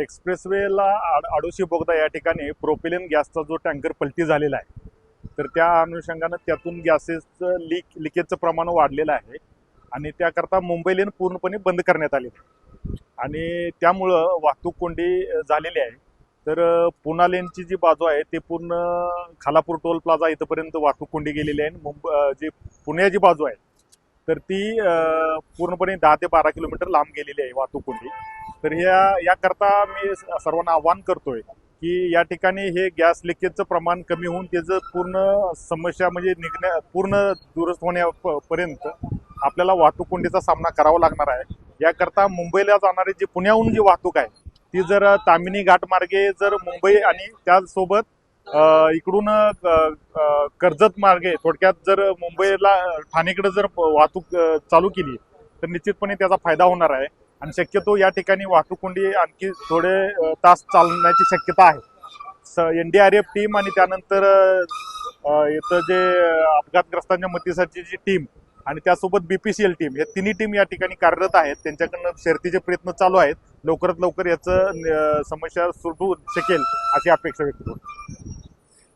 एक्सप्रेसवेला आडोशी बोगदा या ठिकाणी प्रोपिलिन गॅसचा जो टँकर पलटी झालेला आहे, तर त्या अनुषंगानं त्यातून गॅसेसचं लिकेजचं प्रमाण वाढलेलं आहे आणि त्याकरता मुंबई लेन पूर्णपणे बंद करण्यात आली आहे आणि त्यामुळं वाहतूक कोंडी झालेली आहे. तर पुणा लेनची जी बाजू आहे ते पूर्ण खालापूर टोल प्लाझा इथपर्यंत वाहतूक कोंडी गेलेली आहे. जी पुण्याची बाजू आहे तर ती पूर्णपणे 10 ते 12 किलोमीटर लांब गेलेली आहे वाहतूक कोंडी. तर याकरता मी सर्वांना आवाहन करतोय की या ठिकाणी हे गॅस लिकेजचं प्रमाण कमी होऊन त्याचं पूर्ण समस्या म्हणजे पूर्ण दुरुस्त होण्यापर्यंत आपल्याला वाहतूक कोंडीचा सामना करावा लागणार आहे. याकरता मुंबईला जाणारी जी पुण्याहून जी वाहतूक आहे ती जर तामिनी घाट मार्गे जर मुंबई आणि त्याचसोबत इकडून कर्जत मार्गे थोडक्यात जर मुंबईला ठाणेकडे जर वाहतूक चालू केली तर निश्चितपणे त्याचा फायदा होणार आहे आणि शक्यतो या ठिकाणी वाहतूक कोंडी आणखी थोडे तास चालण्याची शक्यता आहे. NDRF टीम आणि त्यानंतर इथं जे अपघातग्रस्तांच्या मदतीसाठी जी टीम आणि त्यासोबत BPCL टीम, हे तिन्ही टीम या ठिकाणी कार्यरत आहेत. त्यांच्याकडनं शर्थीचे प्रयत्न चालू आहेत. लवकरात लवकर याचं समस्या सुटू शकेल अशी अपेक्षा व्यक्त करतो.